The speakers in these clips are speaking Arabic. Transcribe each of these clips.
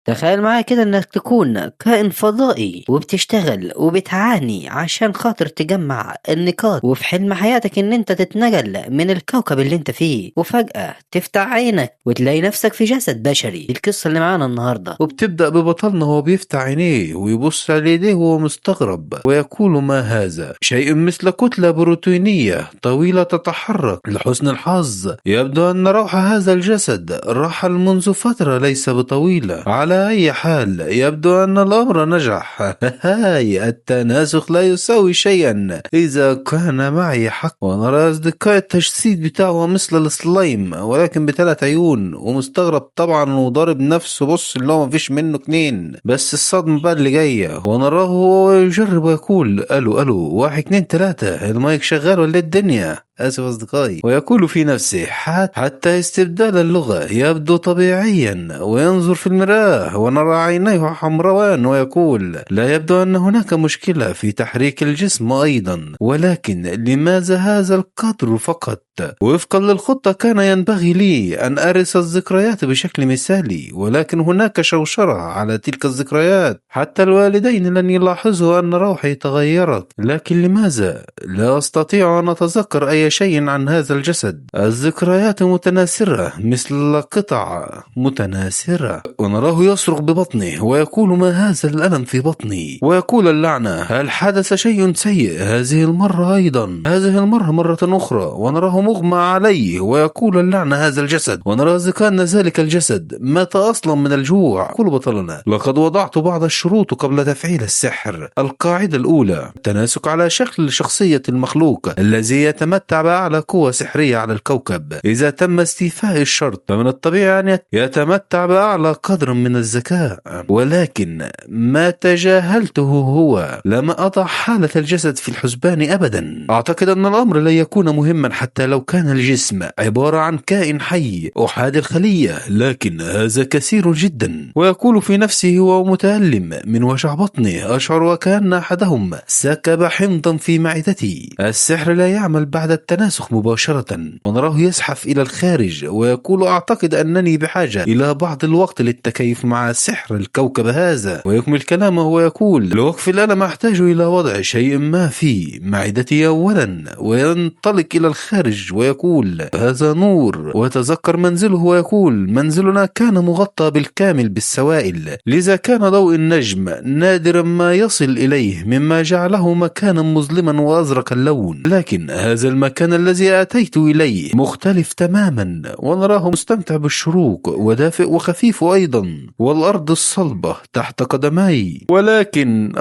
تخيل معايا كده انك تكون كائن فضائي وبتشتغل وبتعاني عشان خاطر تجمع النقاط، وفي حلم حياتك ان انت تتنقل من الكوكب اللي انت فيه، وفجأة تفتح عينك وتلاقي نفسك في جسد بشري. دي القصة اللي معانا النهاردة. وبتبدأ ببطلنا وهو بيفتح عينيه ويبص على يديه وهو مستغرب، ويقول: ما هذا؟ شيء مثل كتلة بروتينية طويلة تتحرك. لحسن الحظ يبدو أن روح هذا الجسد رحل منذ فترة ليس بطويلة. على أي حال يبدو أن الأمر نجح. هاي التناسخ لا يساوي شيئا إذا كان معي حق. ونرى أصدقاء التجسيد بتاعه مثل السلايم ولكن ب3 عيون، ومستغرب طبعا وضارب نفسه. بص اللي هو مفيش منه 2، بس الصدمة بقى اللي جاية. ونراه هو يجرب ويقول: ألو ألو 1 2 3، المايك شغال ولا الدنيا؟ آسف أصدقائي. ويقول في نفسه حتى استبدال اللغة يبدو طبيعيا، وينظر في المرآة ونرى عينيه حمروان، ويقول: لا يبدو أن هناك مشكلة في تحريك الجسم أيضا، ولكن لماذا هذا القدر فقط؟ وفقا للخطة كان ينبغي لي أن أرث الذكريات بشكل مثالي، ولكن هناك شوشرة على تلك الذكريات. حتى الوالدين لن يلاحظوا أن روحي تغيرت، لكن لماذا؟ لا أستطيع أن أتذكر أي شيء عن هذا الجسد. الذكريات متناثرة مثل قطع متناثرة. ونراه يصرخ ببطنه ويقول: ما هذا الألم في بطني؟ ويقول اللعنة: هل حدث شيء سيء هذه المرة أيضا؟ هذه المرة مرة أخرى. ونراه مغمى عليه ويقول اللعنة: هذا الجسد. ونرى إذا كان ذلك الجسد مات أصلا من الجوع. يقول بطلنا: لقد وضعت بعض الشروط قبل تفعيل السحر. القاعدة الأولى: التناسك على شكل شخصية المخلوق الذي يتمتع بأعلى قوة سحرية على الكوكب. إذا تم استيفاء الشرط فمن الطبيعي أن يتمتع بأعلى قدر من الذكاء، ولكن ما تجاهلته هو لم أضع حالة الجسد في الحسبان أبدا. أعتقد أن الأمر لا يكون مهما حتى لو كان الجسم عبارة عن كائن حي أحاد الخلية، لكن هذا كثير جدا. ويقول في نفسه وهو متألم من وجع بطنه: أشعر وكأن أحدهم سكب حمضا في معدتي. السحر لا يعمل بعد التناسخ مباشرة. ونراه يزحف إلى الخارج ويقول: أعتقد أنني بحاجة إلى بعض الوقت للتكيف مع سحر الكوكب هذا. ويكمل كلامه ويقول: لوقف الألم أحتاج إلى وضع شيء ما في معدتي أولا. وينطلق إلى الخارج ويقول: هذا نور. ويتذكر منزله ويقول: منزلنا كان مغطى بالكامل بالسوائل، لذا كان ضوء النجم نادرا ما يصل إليه، مما جعله مكانا مظلما وأزرق اللون. لكن هذا المكان الذي أتيت إليه مختلف تماما. ونراه مستمتع بالشروق ودافئ وخفيف أيضا، والأرض الصلبة تحت قدمي. ولكن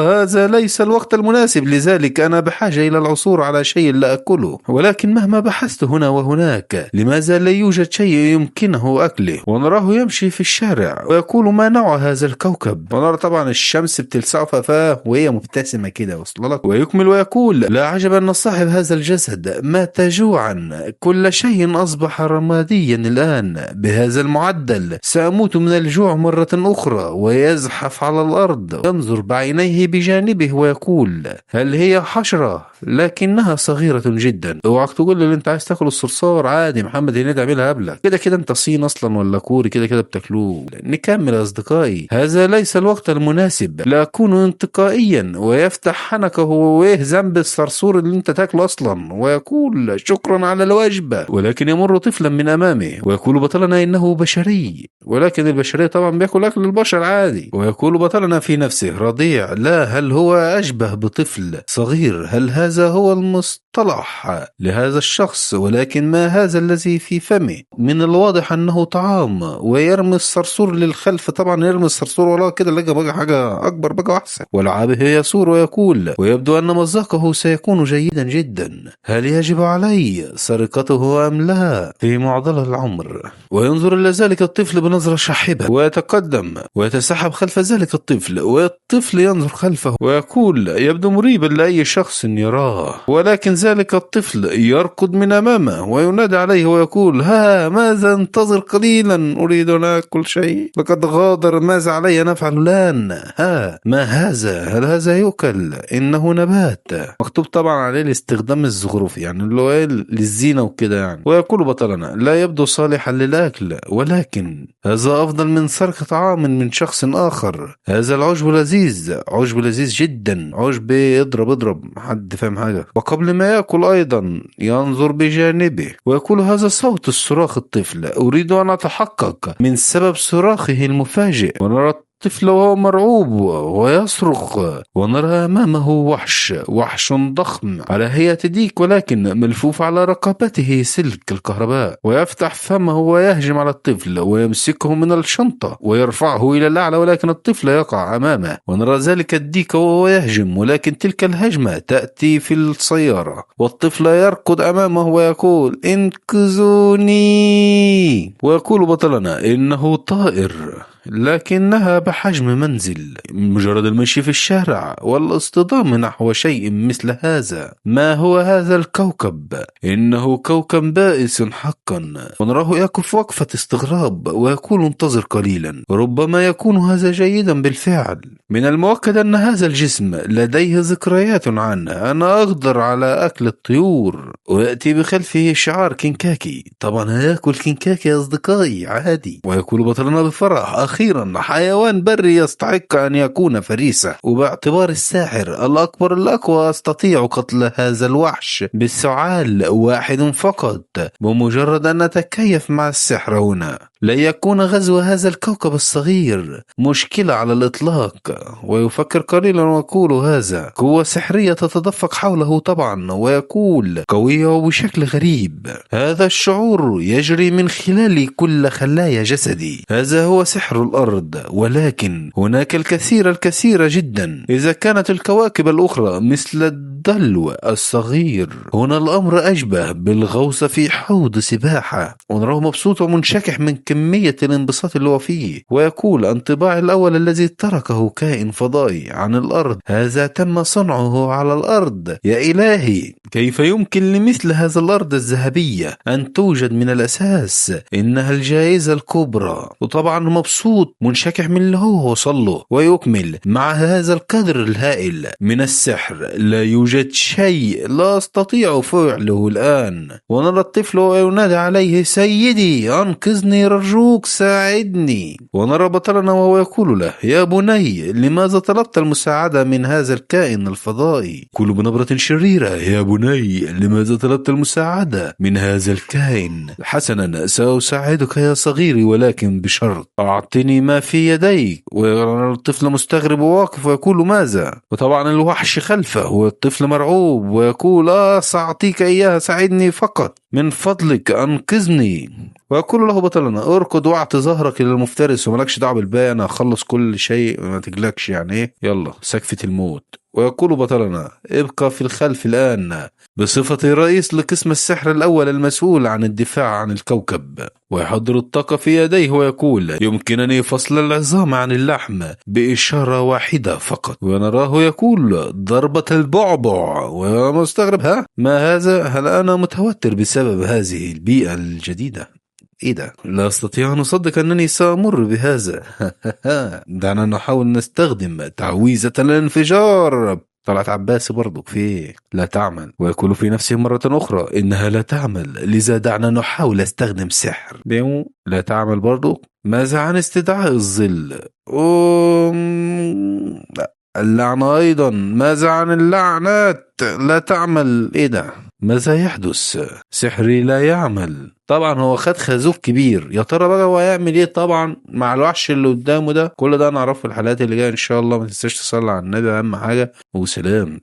هذا ليس الوقت المناسب، لذلك أنا بحاجة إلى العثور على شيء لا أكله. ولكن مهما بحثت هنا وهناك لماذا لا يوجد شيء يمكنه أكله؟ ونراه يمشي في الشارع ويقول: ما نوع هذا الكوكب؟ ونرى طبعا الشمس بتلسعه ففاه وهي مبتسمة كده وصل لك. ويكمل ويقول: لا عجب أن صاحب هذا الجسد مات جوعا، كل شيء أصبح رماديا الآن. بهذا المعدل سأموت من الجوع مرة أخرى. ويزحف على الأرض ينظر بعينيه بجانبه ويقول: هل هي حشرة؟ لكنها صغيرة جدا. اوعك تقول لي انت عايز تاكل الصرصار، عادي محمد هنيدي عاملها قبلك. كده كده انت صين اصلا ولا كوري، كده كده بتاكلوه. نكمل يا اصدقائي. هذا ليس الوقت المناسب لاكون انتقائيا. ويفتح حنكه وايه ذنب الصرصور اللي انت تاكله اصلا، ويقول: شكرا على الوجبة. ولكن يمر طفلا من امامه ويقول بطلنا: انه بشري. ولكن البشرية طبعا بياكل اكل البشر عادي. ويقول بطلنا في نفسه: رضيع؟ لا، هل هو اشبه بطفل صغير؟ هل هذا هو المصطلح لهذا الشخص؟ ولكن ما هذا الذي في فمه؟ من الواضح أنه طعام. ويرمي الصرصور للخلف، طبعا يرمي الصرصور وراه كده لقى بقى حاجة أكبر بقى أحسن. ولعابه يسور ويقول: ويبدو أن مذاقه سيكون جيدا جدا. هل يجب علي سرقته أم لا في معضل العمر؟ وينظر إلى ذلك الطفل بنظرة شاحبة ويتقدم ويتسحب خلف ذلك الطفل، والطفل ينظر خلفه ويقول: يبدو مريبا لأي شخص يراه. ولكن ذلك الطفل يركض من أمامه وينادي عليه ويقول: ها ماذا؟ انتظر قليلا، أريد أن أكل شيء، لقد غادر، ماذا علي نفعل الآن؟ ها ما هذا؟ هل هذا يؤكل؟ إنه نبات. مكتوب طبعا عليه الاستخدام الزخرفي، يعني اللي هو للزينة وكده يعني. ويقول بطلنا: لا يبدو صالحا للأكل، ولكن هذا أفضل من سرقة طعام من شخص آخر. هذا العشب لذيذ، عشب لذيذ جدا، عشب اضرب حد فاهم حاجة. وقبل ما يأكل أيضا ينظر بجانبه ويقول هذا صوت الصراخ الطفل، أريد أن أتحقق من سبب صراخه المفاجئ. ونرى الطفل وهو مرعوب ويصرخ، ونرى أمامه وحش ضخم على هيئة ديك ولكن ملفوف على رقبته سلك الكهرباء، ويفتح فمه ويهجم على الطفل ويمسكه من الشنطة ويرفعه إلى الأعلى، ولكن الطفل يقع أمامه. ونرى ذلك الديك وهو يهجم، ولكن تلك الهجمة تأتي في السيارة، والطفل يركض أمامه ويقول انقذوني. ويقول بطلنا إنه طائر لكنها بحجم منزل، مجرد المشي في الشارع والاصطدام نحو شيء مثل هذا. ما هو هذا الكوكب؟ إنه كوكب بائس حقا. ونراه يقف وقفة استغراب ويقول انتظر قليلا، ربما يكون هذا جيدا بالفعل. من المؤكد أن هذا الجسم لديه ذكريات عنه، أنا أقدر على أكل الطيور. ويأتي بخلفه شعار كنكاكي، طبعا هياكل كنكاكي يا أصدقائي عادي. ويقول بطلنا بفرح أخيرا حيوان بري يستحق أن يكون فريسة، وباعتبار الساحر الأكبر الأقوى أستطيع قتل هذا الوحش بسعال واحد فقط، بمجرد أن نتكيف مع السحر هنا. لا يكون غزو هذا الكوكب الصغير مشكلة على الإطلاق. ويفكر قليلا ويقول هذا قوة سحرية تتدفق حوله طبعا، ويقول قوية وبشكل غريب. هذا الشعور يجري من خلال كل خلايا جسدي، هذا هو سحر الأرض. ولكن هناك الكثير جدا. إذا كانت الكواكب الأخرى مثل الدلو الصغير، هنا الأمر أشبه بالغوص في حوض سباحة. ونراه مبسوط ومنشكح من كمية الانبساط اللي هو فيه. ويقول انطباع الأول الذي تركه كائن فضائي عن الأرض، هذا تم صنعه على الأرض. يا إلهي، كيف يمكن لمثل هذا الأرض الذهبية أن توجد من الأساس؟ إنها الجائزة الكبرى. وطبعا مبسوط منشكح من اللي هو وصله. ويكمل مع هذا القدر الهائل من السحر لا يوجد شيء لا أستطيع فعله الآن. ونرى الطفل وينادي عليه سيدي أنقذني رجوك ساعدني. ونرى بطلنا وهو يقول له يا بني لماذا طلبت المساعدة من هذا الكائن الفضائي؟ يقول بنبرة شريرة يا بني لماذا طلبت المساعدة من هذا الكائن؟ حسنا سأساعدك يا صغيري ولكن بشرط أعطني ما في يديك. والطفل مستغرب وواقف ويقول ماذا؟ وطبعا الوحش خلفه والطفل مرعوب ويقول سأعطيك إياها، ساعدني فقط من فضلك أنقذني. ويقول له بطلنا اركض واعط ظهرك للمفترس وملكش دعوه بالباقي، انا هخلص كل شيء ما تقلقش يعني ايه، يلا سكفة الموت. ويقول بطلنا ابقى في الخلف الآن بصفتي رئيس لقسم السحر الأول المسؤول عن الدفاع عن الكوكب. ويحضر الطاقة في يديه ويقول يمكنني فصل العظام عن اللحم بإشارة واحدة فقط. ونراه يقول ضربة البعبع ومستغرب ما هذا؟ هل أنا متوتر بسبب هذه البيئة الجديدة؟ ايه ده؟ لا استطيع ان اصدق انني سامر بهذا. دعنا نحاول نستخدم تعويذة الانفجار. طلعت عباس برضو في لا تعمل. ويقول في نفسه مرة اخرى انها لا تعمل، لذا دعنا نحاول استخدم سحر. لا تعمل برضو. ماذا عن استدعاء الظل؟ لا. اللعنة ايضا. ماذا عن اللعنات؟ لا تعمل. ايه ده؟ ماذا يحدث؟ سحري لا يعمل. طبعا هو خد خازوق كبير، يا ترى بقى هو هيعمل ايه طبعا مع الوحش اللي قدامه ده؟ كل ده نعرفه في الحلقات اللي جايه ان شاء الله. ما تنساش تصلي على النبي اهم حاجه، وسلام.